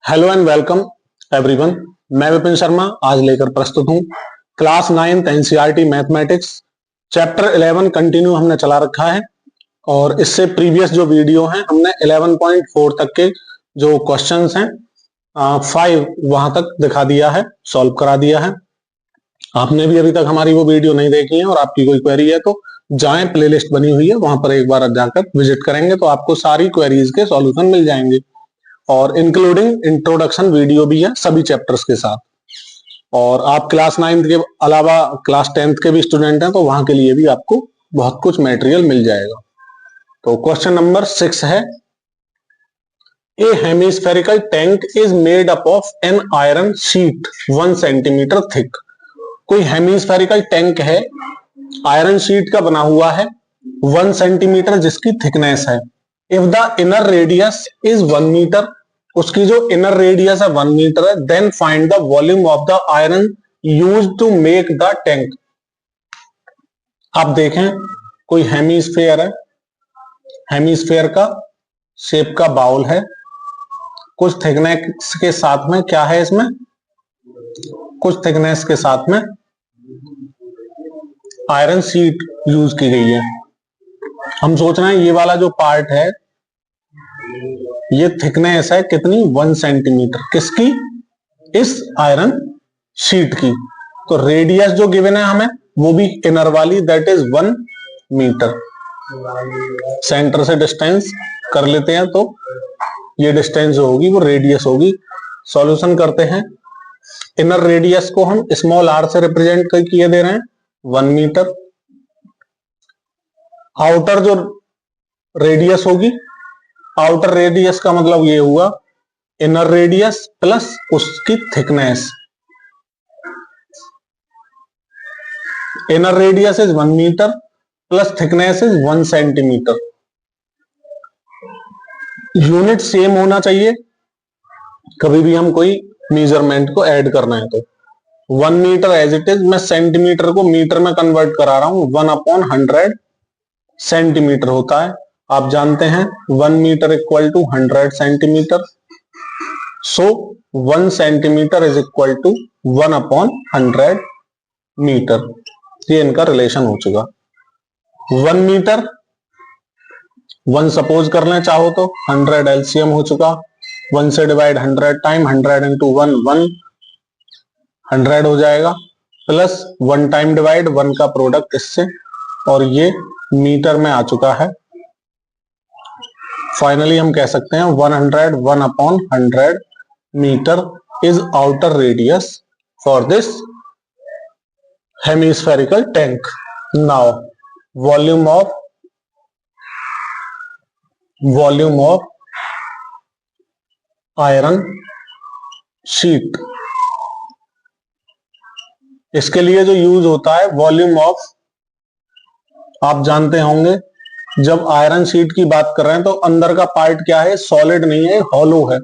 Hello and welcome everyone. मैं विपिन शर्मा आज लेकर प्रस्तुत हूं class 9th NCERT mathematics chapter 11 continue हमने चला रखा है और इससे प्रीवियस जो वीडियो हैं हमने 11.4 तक के जो क्वेश्चंस हैं 5 वहां तक दिखा दिया है, सॉल्व करा दिया है। आपने भी अभी तक हमारी वो वीडियो नहीं देखी है और आपकी कोई क्वेरी है तो जाएं, प्लेलिस्ट बनी हुई है वहां पर एक बार जाकर विजिट करेंगे तो आपको सारी क्वेरीज के सॉल्यूशन मिल जाएंगे और इंक्लूडिंग इंट्रोडक्शन वीडियो भी है सभी चैप्टर्स के साथ। और आप क्लास 9th के अलावा क्लास 10th के भी स्टूडेंट हैं तो वहां के लिए भी आपको बहुत कुछ मटेरियल मिल जाएगा। तो क्वेश्चन नंबर 6 है, a hemispherical tank is made up of an iron sheet 1 centimetre thick. कोई हेमिस्फेरिकल टैंक है, आयरन शीट का बना हुआ है 1 सेंटीमीटर जिसकी थिकनेस है। If the inner radius is 1 metre, उसकी जो इनर रेडियस है 1 मीटर है, then find the volume of the iron use to make the tank. आप देखें कोई हेमिस्फेयर है, हेमिस्फेयर का शेप का बाउल है, कुछ थिकनेस के साथ में क्या है, इसमें कुछ थिकनेस के साथ में आयरन शीट यूज की गई है। हम सोच रहे हैं ये वाला जो पार्ट है ये थिकनेस है कितनी, 1 सेंटीमीटर, किसकी, इस आयरन शीट की। तो रेडियस जो गिवन है हमें वो भी इनर वाली, दैट इज 1 मीटर। सेंटर से डिस्टेंस कर लेते हैं तो ये डिस्टेंस जो होगी वो रेडियस होगी। सॉल्यूशन करते हैं, इनर रेडियस को हम स्मॉल आर से रिप्रेजेंट किए दे रहे हैं 1 मीटर। आउटर जो रेडियस होगी, आउटर रेडियस का मतलब ये हुआ इनर रेडियस प्लस उसकी thickness. Inner radius is 1 metre plus thickness is 1 centimetre. Unit same होना चाहिए कभी भी हम कोई मेजरमेंट को ऐड करना है तो। 1 मीटर एज इट इज, मैं सेंटीमीटर को मीटर में कन्वर्ट करा रहा हूं, 1/100 सेंटीमीटर होता है। आप जानते हैं 1 metre equal to 100 centimetre, so 1 centimetre is equal to 1/100 metre. ये इनका रिलेशन हो चुका। 1 मीटर 1 सपोज कर लें चाहो तो, 100 एलसीएम हो चुका, 1 से डिवाइड 100 टाइम, 100 इंटू 1 100 हो जाएगा, प्लस 1 टाइम डिवाइड 1 का प्रोडक्ट इससे, और ये मीटर में आ चुका है। फाइनली हम कह सकते हैं 100 metre is outer radius for this hemispherical tank. Now volume of iron sheet, इसके लिए जो यूज होता है वॉल्यूम ऑफ, आप जानते होंगे जब आयरन शीट की बात कर रहे हैं तो अंदर का पार्ट क्या है, सॉलिड नहीं है, हॉलो है,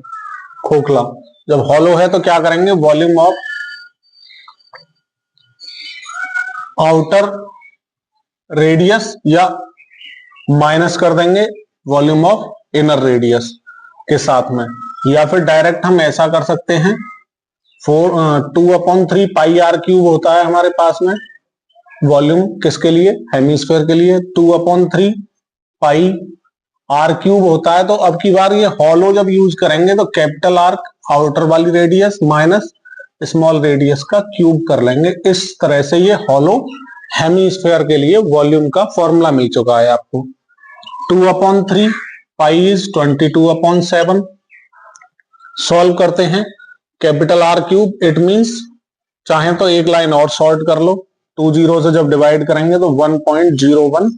खोखला। जब हॉलो है तो क्या करेंगे, वॉल्यूम ऑफ आउटर रेडियस या माइनस कर देंगे वॉल्यूम ऑफ इनर रेडियस के साथ में, या फिर डायरेक्ट हम ऐसा कर सकते हैं 2/3 पाई आर क्यूब होता है हमारे पास में वॉल्यूम, किसके लिए, हेमिस्फेयर के लिए 2/3 पाई आर क्यूब होता है। तो अब की बार ये हॉलो जब यूज करेंगे तो कैपिटल आर आउटर वाली रेडियस माइनस स्मॉल रेडियस का क्यूब कर लेंगे। इस तरह से ये हॉलो हेमिस्फेयर के लिए वॉल्यूम का फॉर्मूला मिल चुका है आपको। 2/3 पाई इज 22/7। सॉल्व करते हैं, capital R cube it means, चाहे तो एक लाइन और शॉर्ट कर लो, 2 जीरो से जब डिवाइड करेंगे तो 1.01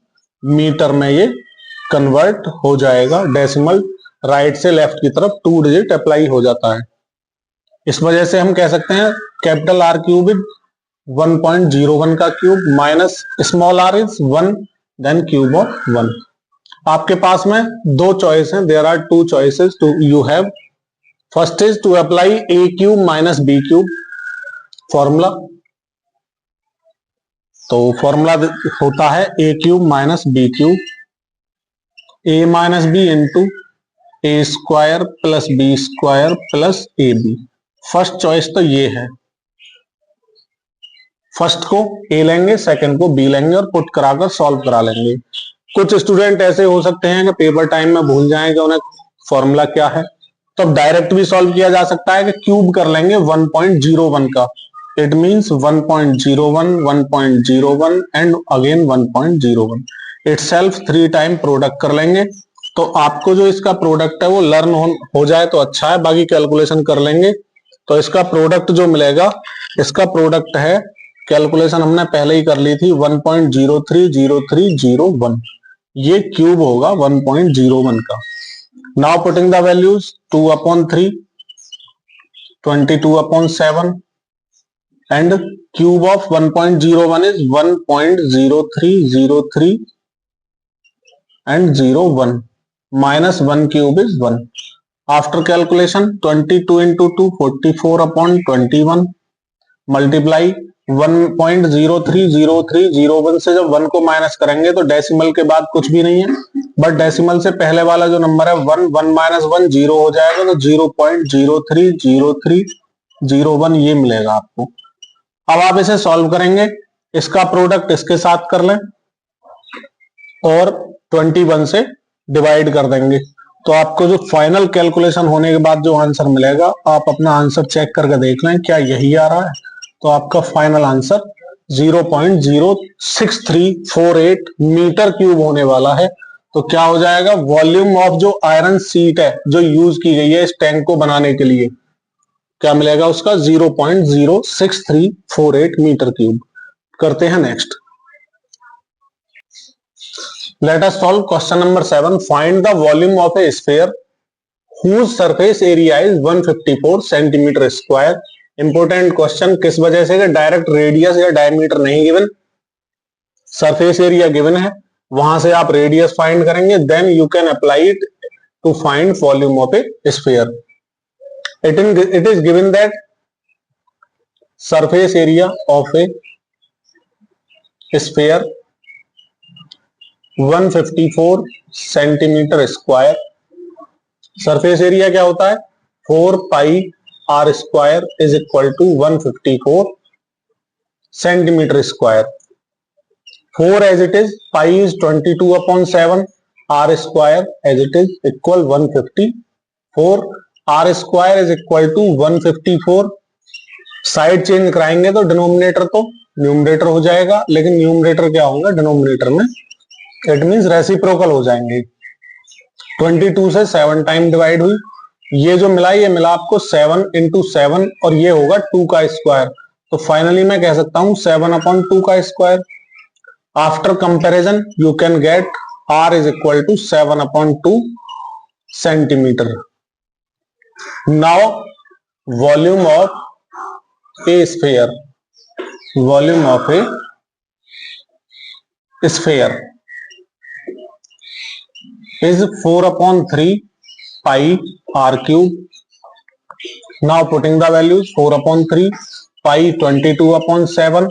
मीटर में ये कन्वर्ट हो जाएगा। डेसिमल राइट से लेफ्ट की तरफ 2 डिजिट अप्लाई हो जाता है। इस वजह से हम कह सकते हैं कैपिटल आर क्यूब इज 1.01 का cube minus small r is 1, then cube of 1। आपके पास में 2 चॉइस हैं, there are 2 choices to you have. First is to apply a cube minus b cube formula. तो फॉर्मूला होता है a cube minus b cube, a minus b into a square plus b square plus a b. First choice तो ये है, first को ए लेंगे, second को B लेंगे और पुट कराकर सॉल्व करा लेंगे। कुछ स्टूडेंट ऐसे हो सकते हैं कि पेपर टाइम में भूल जाएं कि उन्हें फॉर्मूला क्या है, तो अब डायरेक्ट भी सॉल्व किया जा सकता है कि क्यूब कर लेंगे 1.01 का। It means 1.01, 1.01 and again 1.01, itself 3 time product कर लेंगे। तो आपको जो इसका प्रोडक्ट है वो लर्न हो जाए तो अच्छा है, बाकी कैलकुलेशन कर लेंगे। तो इसका प्रोडक्ट जो मिलेगा, इसका प्रोडक्ट है, कैलकुलेशन हमने पहले ही कर ली थी, 1.030301, ये क्यूब होगा 1.01 का। Now putting the values 2/3, 22/7 and cube of 1.01 is 1.0303 and 01 minus 1 cube is 1. After calculation 22 into 2 44/21 multiply 1.030301 से जब 1 को माइनस करेंगे तो डेसिमल के बाद कुछ भी नहीं है, बट डेसिमल से पहले वाला जो नंबर है 1, 1 माइनस 1 0 हो जाएगा, तो 0.030301 ये मिलेगा आपको। अब आप इसे सॉल्व करेंगे, इसका प्रोडक्ट इसके साथ कर लें और 21 से डिवाइड कर देंगे, तो आपको जो फाइनल कैलकुलेशन होने के बाद जो आंसर मिलेगा, आप अपना आंसर चेक करके देख लें क्या यही आ रहा है। तो आपका फाइनल आंसर 0.06348 मीटर क्यूब होने वाला है। तो क्या हो जाएगा, वॉल्यूम ऑफ जो आयरन सीट है जो यूज की गई है इस टैंक को बनाने के लिए, क्या मिलेगा उसका 0.06348 मीटर क्यूब। करते हैं next. Let us solve question number 7. Find the volume of a sphere whose surface area is 154 centimeter square. Important question, किस वजह से? डायरेक्ट रेडियस या डायमीटर नहीं गिवन, सरफेस एरिया गिवन है, वहां से आप रेडियस फाइंड करेंगे, then you can apply it to find volume of a sphere. It is given that surface area of a sphere 154 centimetre square. Surface area क्या होता है, 4 pi r square is equal to 154 centimetre square. 4 as it is, pi is 22/7, r square as it is equal 154, r square is equal to 154। Side change कराएंगे तो denominator तो numerator हो जाएगा, लेकिन numerator क्या होगा डिनोमिनेटर में, इट मींस रेसिप्रोकल हो जाएंगे। 22 से 7 टाइम डिवाइड हुई, ये जो मिला ये मिला आपको 7 into 7 और ये होगा 2 का स्क्वायर, तो फाइनली मैं कह सकता हूं 7/2 का square. After comparison you can get r is equal to 7/2 centimetre. Now volume of a sphere, volume of a sphere is 4/3 pi r cube. Now putting the values 4/3 pi 22/7,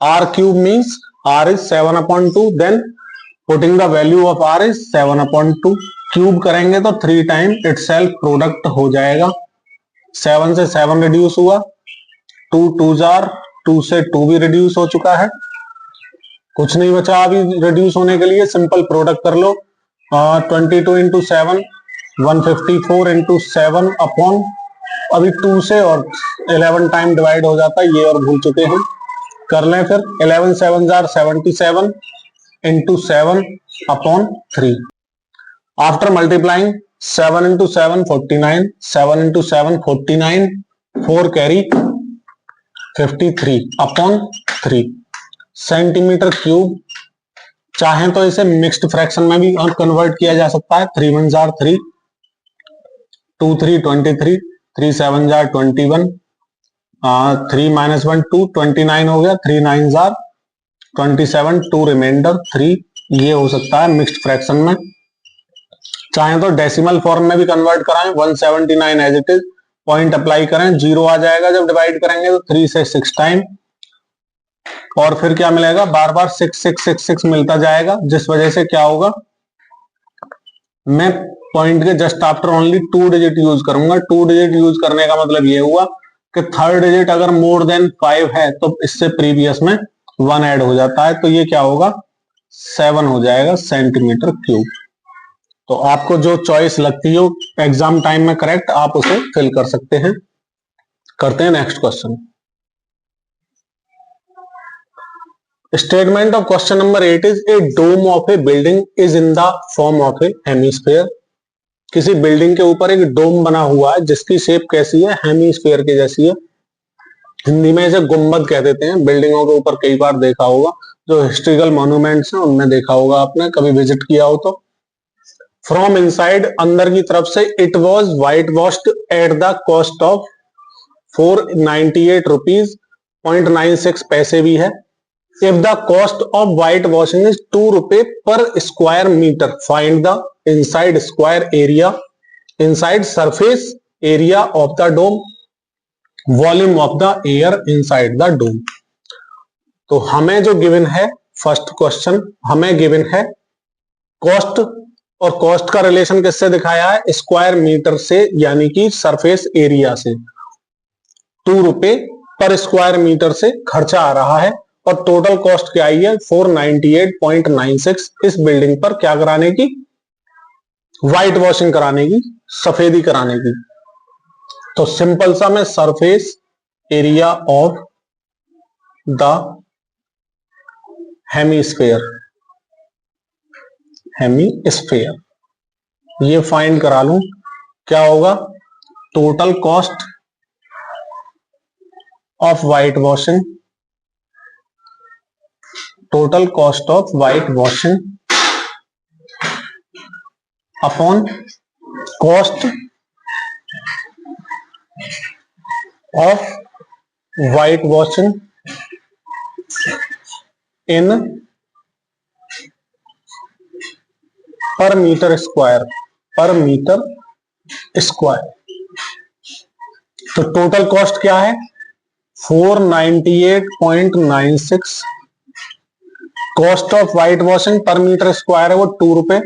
r cube means r is 7/2, then putting the value of r is 7/2, cube करेंगे तो 3 time itself product हो जाएगा। 7 से 7 reduce हुआ, 2 2s are 2 से 2 भी reduce हो चुका है, कुछ नहीं बचा अभी रिड्यूस होने के लिए, सिंपल प्रोडक्ट कर लो। 22 into 7 154 into 7 अपॉन, अभी 2 से और 11 टाइम डिवाइड हो जाता है, ये और भूल चुके हैं, कर लें फिर 11 7s are 77 into 7 upon 3। After multiplying 7 into 7 49, 7 into 7 49, 4 carry 53 upon 3 centimetre cube. चाहें तो इसे मिक्स्ड फ्रैक्शन में भी कन्वर्ट किया जा सकता है, 3 1s are 3, 2 3 23, 3 7s are 21, 3 minus 1 2, 29 हो गया, 3 9s are 27, 2 रिमाइंडर 3, ये हो सकता है मिक्स्ड फ्रैक्शन में। चाहें तो डेसिमल फॉर्म में भी कन्वर्ट कराएं, 179 as it is, point apply करें, 0 आ जाएगा जब डिवाइड करेंगे तो 3 से 6 टाइम, और फिर क्या मिलेगा, बार बार 6 6 6 6 मिलता जाएगा, जिस वजह से क्या होगा मैं पॉइंट के just after only 2 digit use करूंगा। 2 डिजिट यूज करने का मतलब ये हुआ कि थर्ड डिजिट अगर मोर देन 5 है तो इससे प्रीवियस में 1 ऐड हो जाता है, तो ये क्या होगा 7 हो जाएगा सेंटीमीटर क्यूब। तो आपको जो चॉइस लगती हो एग्जाम टाइम में करेक्ट, आप उसे फिल कर सकते हैं। करते हैं next question. Statement of question number 8 is a dome of a building is in the form of a hemisphere. किसी बिल्डिंग के ऊपर एक डोम बना हुआ है जिसकी शेप कैसी है, हेमिस्फीयर के जैसी है। हिंदी में इसे गुम्बद कह देते हैं। बिल्डिंगों के ऊपर कई बार देखा होगा, जो हिस्ट्रिकल मॉन्यूमेंट्स हैं उनमें देखा होगा आपने, कभी विजिट किया हो तो। फ्रॉम इनसाइड, अंदर की तरफ से, it was whitewashed at the cost of 498 rupees 0.96 पैसे भी है। If the cost of white washing is 2 रुपए per square metre, find the inside square area, inside surface area of the dome, volume of the air inside the dome. तो हमें जो given है first question, हमें given है cost, और cost का relation किससे दिखाया है, स्क्वायर मीटर से, यानी कि सरफेस एरिया से। 2 रुपए पर स्क्वायर मीटर से खर्चा आ रहा है, और टोटल कॉस्ट क्या आई है 498.96 इस बिल्डिंग पर क्या कराने की, व्हाइट वॉशिंग कराने की, सफेदी कराने की। तो सिंपल सा मैं surface area of the hemisphere ये फाइंड करा लूं, क्या होगा total cost of white washing, total cost of white washing upon cost of white washing in per metre square, per metre square. तो टोटल कॉस्ट क्या है 498.96, cost of white washing per metre square है वो 2 रुपए,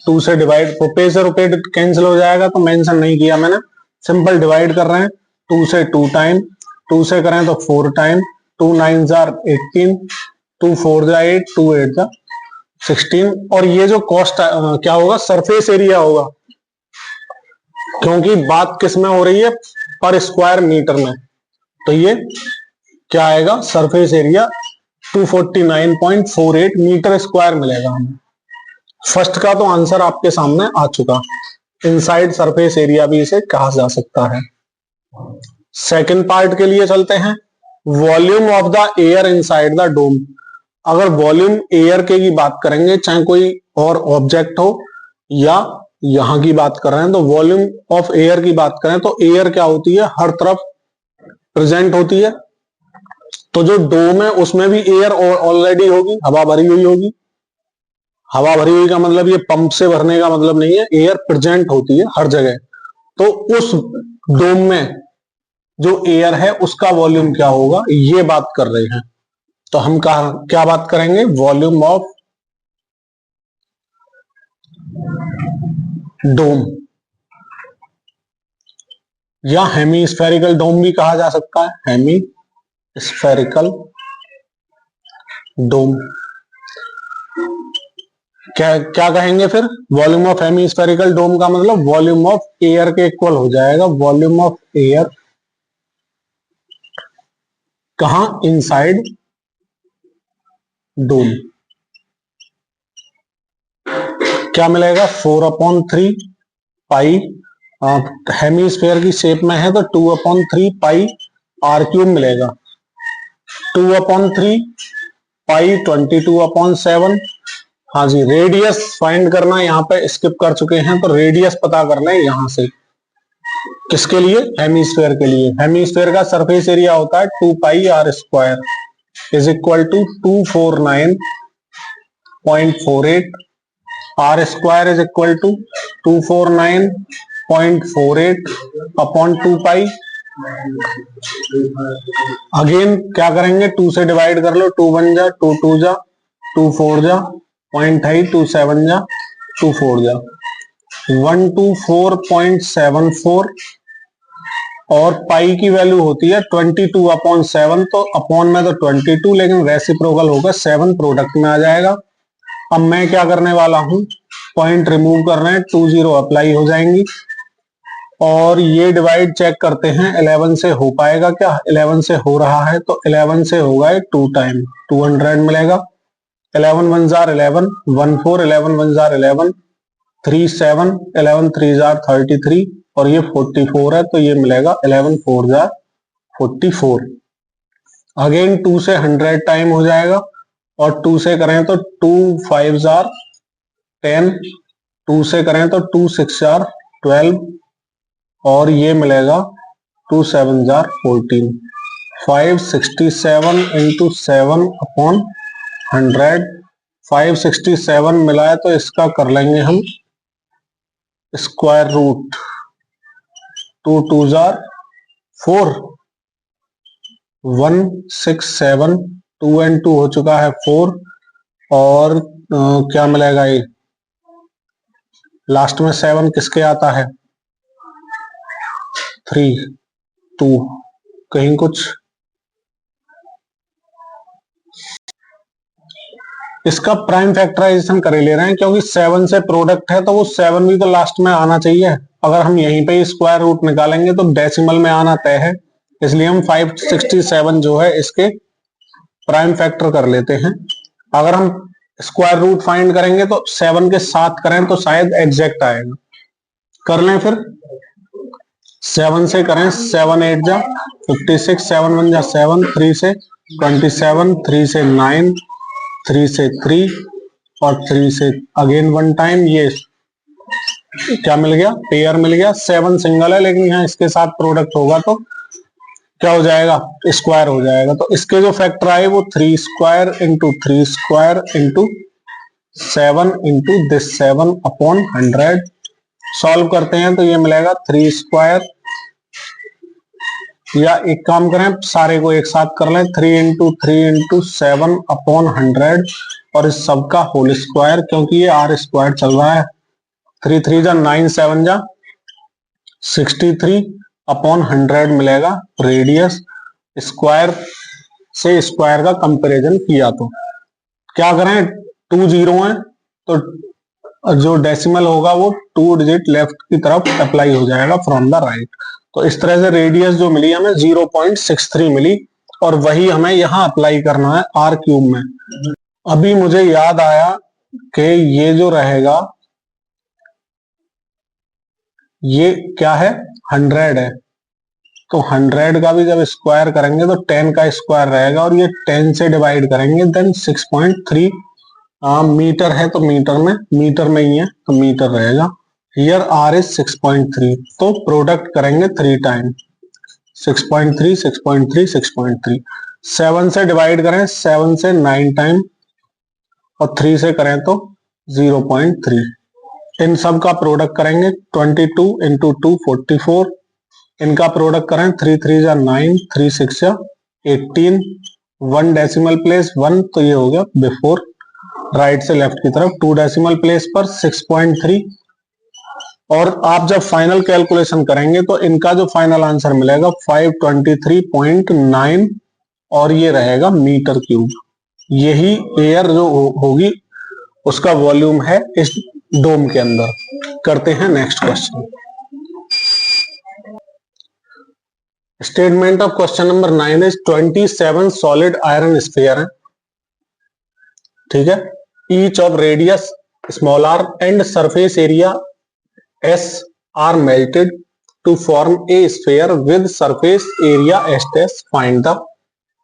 2 से divide, रुपए से रुपए कैंसिल हो जाएगा तो मेंशन नहीं किया मैंने, सिंपल डिवाइड कर रहे हैं। 2 से 2 टाइम, 2 से करें तो 4 टाइम, 2 9 जार 18, 2 4 जा 8, 2 8 जा 16। और ये जो कॉस्ट क्या होगा सरफेस एरिया होगा, क्योंकि बात किस में हो रही है पर स्क्वायर मीटर में, तो ये क्या आएगा सरफेस एरिया 249.48 मीटर स्क्वायर मिलेगा हमें। फर्स्ट का तो आंसर आपके सामने आ चुका, इनसाइड सरफेस एरिया भी इसे कहा जा सकता है। सेकंड पार्ट के लिए चलते हैं, volume of the air inside the dome. अगर वॉल्यूम एयर के की बात करेंगे, चाहे कोई और ऑब्जेक्ट हो या यहां की बात कर रहे हैं, तो वॉल्यूम ऑफ एयर की बात करें तो एयर क्या होती है हर तरफ प्रेजेंट होती है। तो जो डोम है उसमें भी एयर ऑलरेडी होगी, हवा भरी हुई होगी। हवा भरी हुई का मतलब ये पंप से भरने का मतलब नहीं है, एयर प्रेजेंट होती है हर जगह। तो उस डोम में जो एयर है उसका वॉल्यूम क्या होगा ये बात कर रहे हैं। तो हम क्या बात करेंगे, वॉल्यूम ऑफ डोम, या हेमीस्फेरिकल डोम भी कहा जा सकता है, हेमीस्फेरिकल डोम। क्या क्या कहेंगे फिर, वॉल्यूम ऑफ हेमीस्फेरिकल डोम का मतलब वॉल्यूम ऑफ एयर के इक्वल हो जाएगा, वॉल्यूम ऑफ एयर कहां, इनसाइड डोम। क्या मिलेगा 4/3 पाई, हेमीस्फेयर की शेप में है तो 2/3 पाई आर क्यूब मिलेगा। 2/3 पाई 22/7। हाँ जी, रेडियस फाइंड करना, यहाँ पे स्किप कर चुके हैं तो रेडियस पता करना है यहां से। किसके लिए, हेमीस्फेयर के लिए। हेमीस्फेयर का सरफेस एरिया होता है 2 pi r square is equal to 249.48, r square is equal to 249.48 upon 2 pi. Again क्या करेंगे, 2 से डिवाइड कर लो, 2 1 जा, 2 2 जा, 2 4 जा, 0.5, 2 7 जा, 2 4 जा, 124.74 और पाई की वैल्यू होती है 22/7, तो अपॉन में तो 22, लेकिन रेसिप्रोकल होगा 7, प्रोडक्ट में आ जाएगा। अब मैं क्या करने वाला हूं, पॉइंट रिमूव कर रहे हैं, 20 अप्लाई हो जाएंगी और ये डिवाइड चेक करते हैं 11 से हो पाएगा क्या। 11 से हो रहा है, तो 11 से होगा 2 टाइम 200 मिलेगा। 11 1 जार 11, 1 4, 11 1 जार 11, 3 7, 11 3 जार 33 और ये 44 है, तो ये मिलेगा 11 4 जार 44। अगेन 2 से 100 टाइम हो जाएगा और 2 से करें तो 2 5 जार 10, 2 से करें तो 2 6 जार 12 और ये मिलेगा 2 7 जार 14। 567 into 7 upon 100। 567 मिला है तो इसका कर लेंगे हम स्क्वायर रूट। 2 2 जार 4, 167, 2 एंड 2 हो चुका है 4 और क्या मिलेगा, ये लास्ट में 7 किसके आता है, 3 2, कहीं कुछ इसका प्राइम फैक्टराइजेशन कर ले रहे हैं, क्योंकि 7 से प्रोडक्ट है तो वो 7 भी तो लास्ट में आना चाहिए। अगर हम यहीं पे स्क्वायर रूट निकालेंगे तो डेसिमल में आना तय है, इसलिए हम 567 जो है इसके प्राइम फैक्टर कर लेते हैं। अगर हम स्क्वायर रूट फाइंड करेंगे तो 7 के साथ करें तो शायद एग्जैक्ट आएगा। कर लें फिर, 7 से करें, 7 8 जा 56, 7 1 जा 7, 3 से 27, 3 से 9, 3 से 3 और 3 से अगेन 1 टाइम, ये क्या मिल गया, पेयर मिल गया। 7 सिंगल है लेकिन यहाँ इसके साथ प्रोडक्ट होगा तो क्या हो जाएगा, स्क्वायर हो जाएगा। तो इसके जो फैक्टर आए वो 3 square into 3 square into 7 into this 7 upon 100। Solve करते हैं तो ये मिलेगा 3 स्क्वायर, या एक काम करें सारे को एक साथ कर लें, 3 इंटू 7 अपॉन 100 और इस सब का होल स्क्वायर, क्योंकि ये आर स्क्वायर चल रहा है। 3 3 जा 9, 7 जा 63 अपॉन 100 मिलेगा रेडियस। स्क्वायर से स्क्वायर का कंपैरिजन किया तो क्या करें, 2 जीरो है तो जो डेसिमल होगा वो 2 डिजिट लेफ्ट की तरफ अप्लाई हो जाएगा फ्रॉम द राइट। तो इस तरह से रेडियस जो मिली हमें 0.63 मिली और वही हमें यहां अप्लाई करना है आर क्यूब में। अभी मुझे याद आया कि ये जो रहेगा ये क्या है, 100 है, तो 100 का भी जब स्क्वायर करेंगे तो 10 का स्क्वायर रहेगा और ये 10 से डिवाइड करेंगे देन 6.3 मीटर है, तो मीटर में ही है तो मीटर रहेगा। हियर आर इज 6.3, तो प्रोडक्ट करेंगे 3 टाइम 6.3 6.3 6.3। 7 से डिवाइड करें 7 से 9 टाइम और 3 से करें तो 0.3। इन सब का प्रोडक्ट करेंगे 22 इंटू 2 44। इनका प्रोडक्ट करें 3 3 जा 9, 3 6 जा 18, 1 डेसिमल प्लेस 1, तो ये हो गया बिफोर, राइट से लेफ्ट की तरफ 2 डेसिमल प्लेस पर 6.3। और आप जब फाइनल कैलकुलेशन करेंगे तो इनका जो फाइनल आंसर मिलेगा 523.9 और ये रहेगा मीटर क्यूब। यही एयर जो होगी उसका वॉल्यूम है इस डोम के अंदर। करते हैं next question. Statement of question number 9 is 27 solid iron sphere है, ठीक है, each of radius small r and surface area S are melted to form a sphere with surface area S test find the.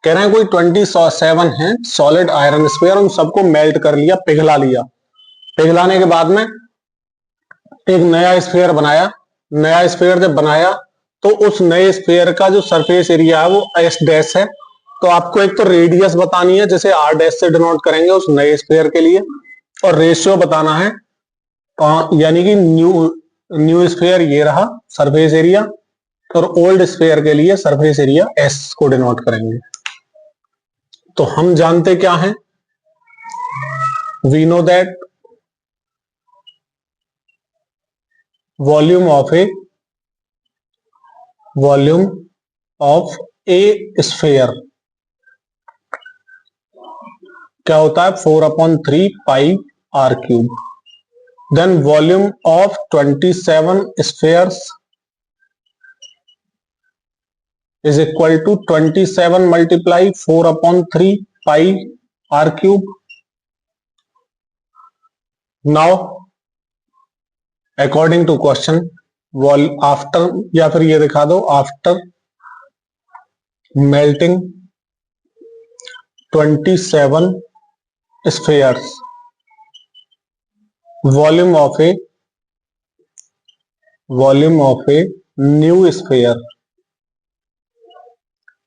कह रहे हैं कोई 27 है solid iron sphere, उन सबको मेल्ट कर लिया, पिघला लिया, पिघलाने के बाद में एक नया स्फीयर बनाया। नया स्फीयर जब बनाया तो उस नए स्फीयर का जो सरफेस एरिया है वो एस डैश है, तो आपको एक तो रेडियस बतानी है जिसे आर डैश से डिनोट करेंगे उस नए स्फीयर के लिए, और रेशियो बताना है, यानी कि न्यू स्फीयर ये रहा सरफेस एरिया, और ओल्ड स्फीयर के लिए सरफेस एरिया एस को डिनोट करेंगे। तो हम जानते क्या हैं, we know that volume of a sphere क्या होता है 4/3 pi are cube. Then volume of 27 spheres is equal to 27 multiply 4/3 pi are cube. Now according to question after, या फिर ये दिखा दो, after melting 27 spheres, volume of a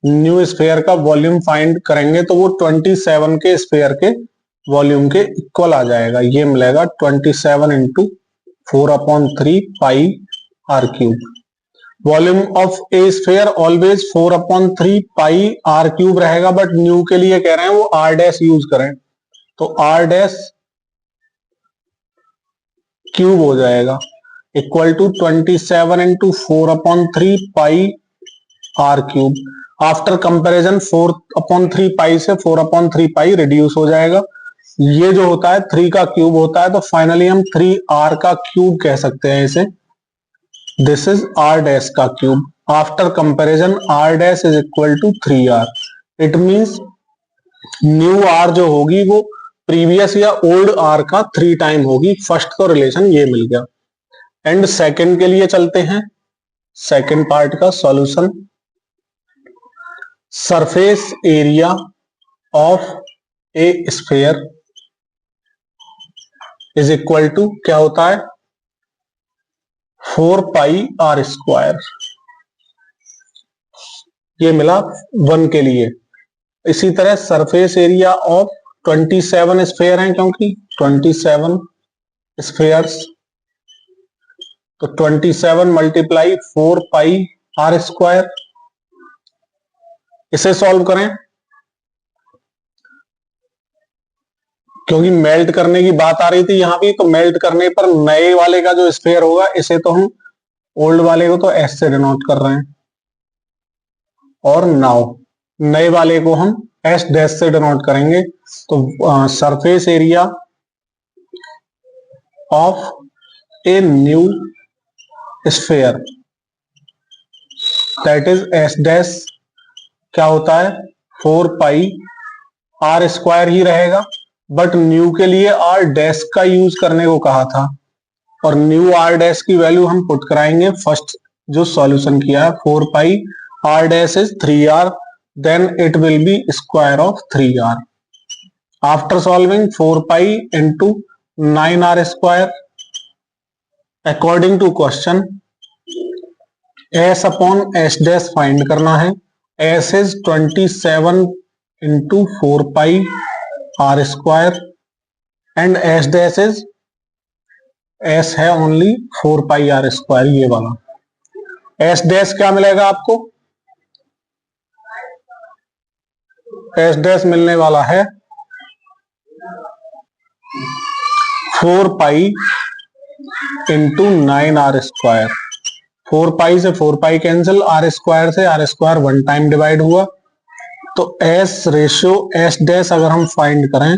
new sphere का volume find करेंगे तो वो 27 के स्फेयर के वॉल्यूम के इक्वल आ जाएगा। ये मिलेगा 27 into 4/3 pi are cube. Volume of a sphere always 4/3 pi are cube रहेगा, बट न्यू के लिए कह रहे हैं वो आर डैश यूज करें, तो आर डैश क्यूब हो जाएगा equal to 27 into 4/3 pi are cube. After comparison 4/3 pi से 4/3 पाई रिड्यूस हो जाएगा। ये जो होता है 3 का क्यूब होता है, तो फाइनली हम 3r का क्यूब कह सकते हैं इसे। दिस इज r डैश का क्यूब। After comparison r dash is equal to 3r। It means new r जो होगी वो प्रीवियस या ओल्ड r का 3 टाइम होगी। फर्स्ट तो रिलेशन ये मिल गया। एंड सेकंड के लिए चलते हैं, सेकंड पार्ट का solution. Surface area of a sphere is equal to क्या होता है 4 पाई आर स्क्वायर। ये मिला 1 के लिए। इसी तरह सरफेस एरिया ऑफ 27 स्फेयर हैं, क्योंकि 27 स्फेयर्स, तो 27 मल्टीप्लाई 4 पाई आर स्क्वायर। इसे सॉल्व करें, क्योंकि मेल्ट करने की बात आ रही थी यहां भी, तो मेल्ट करने पर नए वाले का जो स्फेयर होगा, इसे तो हम ओल्ड वाले को तो एस से डिनोट कर रहे हैं, और नाउ नए वाले को हम एस डैश से डिनोट करेंगे। तो surface area of a new sphere that is S dash क्या होता है 4 पाई आर स्क्वायर ही रहेगा, बट न्यू के लिए आर डैश का यूज करने को कहा था, और न्यू आर डैश की वैल्यू हम पुट कराएंगे फर्स्ट जो सॉल्यूशन किया है। 4 pi r dash is 3r, then it will be square of 3r. After solving 4 pi into 9r square, according to question s upon s dash find करना है। s is 27 into 4 pi r square and s dash is s है only 4 pi r square। ये वाला s dash क्या मिलेगा आपको, S dash मिलने वाला है 4 पाई इंटू 9r स्क्वायर। 4 पाई से 4 पाई कैंसिल, आर स्क्वायर से आर स्क्वायर 1 टाइम डिवाइड हुआ, तो एस रेशियो एस डैश अगर हम फाइंड करें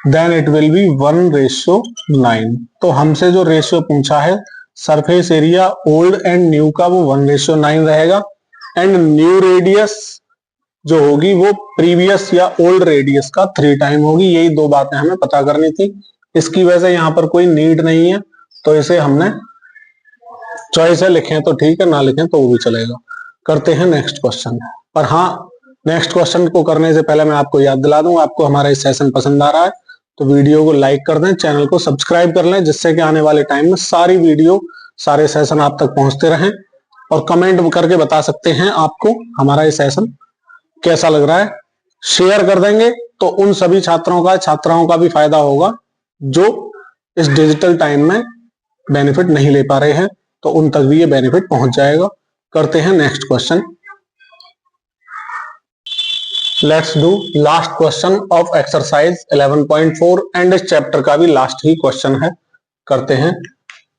देन इट विल बी 1:9। तो हमसे जो रेशियो पूछा है surface area old and new का, वो 1:9 रहेगा। एंड न्यू रेडियस जो होगी वो प्रीवियस या ओल्ड रेडियस का 3 टाइम होगी। यही 2 बातें हमें पता करनी थी। इसकी वजह से यहाँ पर कोई नीड नहीं है, तो इसे हमने चॉइस है, लिखें तो ठीक है, ना लिखें तो वो भी चलेगा। करते हैं नेक्स्ट क्वेश्चन। पर हाँ, नेक्स्ट क्वेश्चन को करने से पहले मैं आपको याद दिला दूं, आपको हमारा इस सेशन पसंद आ रहा है तो वीडियो को लाइक कर दें, चैनल को सब्सक्राइब कर लें, जिससे कि आने वाले टाइम में सारी वीडियो सारे सेशन आप तक पहुंचते रहें। और कमेंट करके बता सकते हैं आपको हमारा ये सेशन कैसा लग रहा है। शेयर कर देंगे तो उन सभी छात्राओं का भी फायदा होगा जो इस डिजिटल टाइम में बेनिफिट नहीं ले पा रहे हैं, तो उन तक भी ये बेनिफिट पहुंच जाएगा। करते हैं next question. Let's do last question of exercise 11.4 and इस चैप्टर का भी लास्ट ही क्वेश्चन है। करते हैं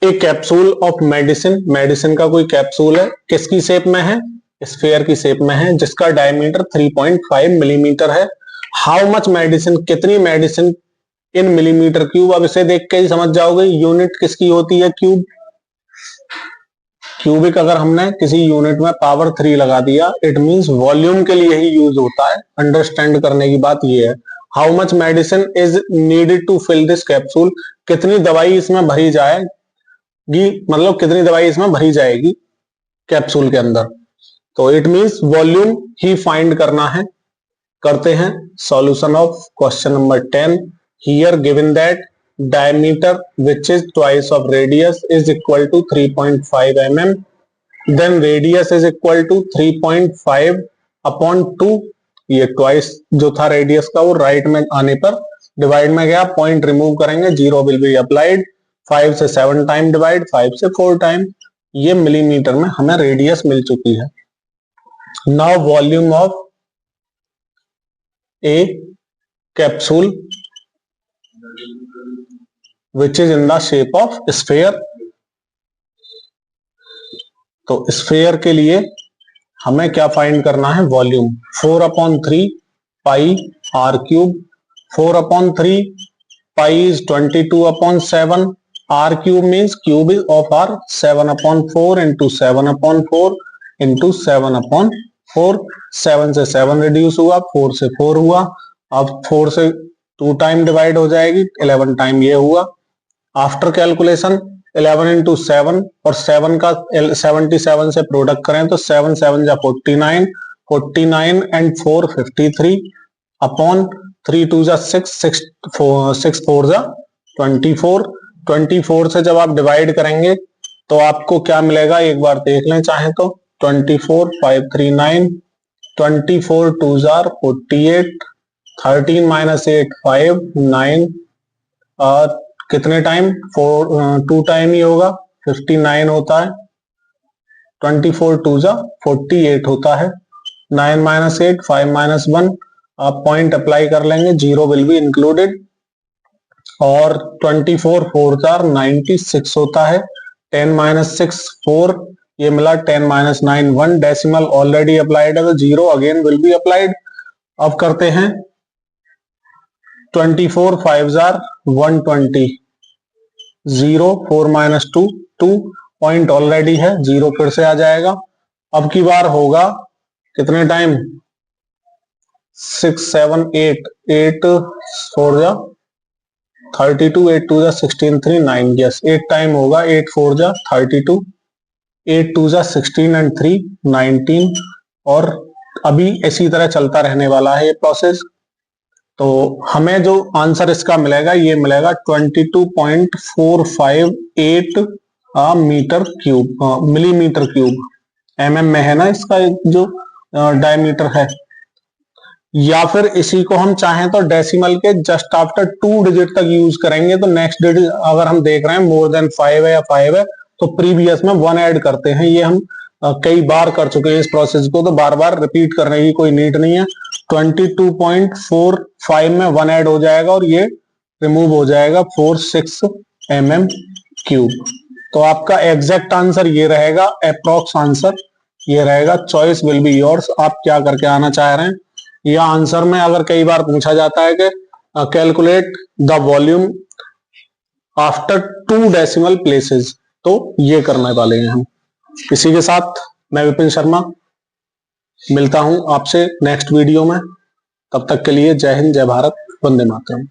ए कैप्सूल ऑफ मेडिसिन, मेडिसिन का कोई कैप्सूल है, किसकी शेप में है, स्फेयर की शेप में है, जिसका डायमीटर 3.5 मिलीमीटर है। हाउ मच मेडिसिन, कितनी मेडिसिन इन मिलीमीटर क्यूब। अब इसे देख के ही समझ जाओगे यूनिट किसकी होती है, क्यूब। क्यूबिक अगर हमने किसी यूनिट में पावर 3 लगा दिया, इट मींस वॉल्यूम के लिए ही यूज होता है। अंडरस्टैंड करने की बात ये है। How much medicine is needed to fill this capsule, कितनी दवाई इसमें भरी जाएगी, मतलब कितनी दवाई इसमें भरी जाएगी कैप्सूल के अंदर। तो it means volume he find करना है। करते हैं solution of question number 10। Here given that diameter which is twice of radius is equal to 3.5 mm, then radius is equal to 3.5 upon 2। ये twice जो था रेडियस का वो राइट में आने पर डिवाइड में गया, पॉइंट रिमूव करेंगे, 0 विल बी अप्लाइड। 5 से 7 टाइम डिवाइड, 5 से 4 टाइम, ये मिलीमीटर में हमें रेडियस मिल चुकी है। Now volume of a capsule which is in the shape of sphere। तो स्फेयर के लिए हमें क्या फाइंड करना है, volume. 4/3 pi are cube, 4/3 pi is 22/7, R cube means cube is of R, 7/4 into 7/4 into 7/4, 7 से 7 रिड्यूस हुआ, 4 से 4 हुआ। अब 4 से 2 टाइम डिवाइड हो जाएगी, 11 टाइम ये हुआ। आफ्टर कैलकुलेशन 11 इंटू 7 और 7 का 77 से प्रोडक्ट करें तो 7 7 जा 49, 49 एंड 4 53 अपॉन 3 2 जा 6, 6 4 जा 24। 24 से जब आप डिवाइड करेंगे तो आपको क्या मिलेगा, एक बार देख लें चाहे तो। 24 5 3 9, 24 2 जार 48, 13 माइनस 8 5 9, और कितने टाइम, 2 टाइम ही होगा, 59 होता है। 24 2 जा 48 होता है। 9 माइनस 8 5 माइनस 1, आप पॉइंट अप्लाई कर लेंगे, 0 विल बी इंक्लूडेड। और 24 4 जार 96 होता है। 10 माइनस 6 4, ये मिला 10 माइनस 9 1, डेसिमल ऑलरेडी अप्लाइड है तो 0 अगेन विल बी अप्लाइड। अब करते हैं 24 5 जार 120, 0 4 माइनस 2 2, पॉइंट ऑलरेडी है, 0 फिर से आ जाएगा। अब की बार होगा कितने टाइम, 6 7 8 8 4 जा 32, 8 2 जा 16 3 9, यस 8 टाइम होगा। 8 4 जा 32, 8 2 जा 16 एंड 3 19, और अभी इसी तरह चलता रहने वाला है ये प्रोसेस। तो हमें जो आंसर इसका मिलेगा ये मिलेगा 22.458 meter cube, millimeter cube. Mm में है ना इसका जो डायमीटर है। या फिर इसी को हम चाहें तो डेसिमल के जस्ट आफ्टर 2 डिजिट तक यूज करेंगे, तो नेक्स्ट डिजिट अगर हम देख रहे हैं मोर देन 5 है या 5 है तो प्रीवियस में 1 ऐड करते हैं। ये हम कई बार कर चुके हैं इस प्रोसेस को, तो बार बार रिपीट करने की कोई नीड नहीं है। 22.45 में 1 ऐड हो जाएगा और ये रिमूव हो जाएगा 46 mm क्यूब। तो आपका एग्जैक्ट आंसर ये रहेगा, अप्रोक्स आंसर ये रहेगा। चॉइस विल बी योर्स, आप क्या करके आना चाह रहे हैं। या आंसर में अगर कई बार पूछा जाता है कि calculate the volume after 2 decimal places, तो ये करने वाले हैं हम। इसी के साथ मैं विपिन शर्मा मिलता हूं आपसे नेक्स्ट वीडियो में। तब तक के लिए जय हिंद, जय भारत, वंदे मातरम।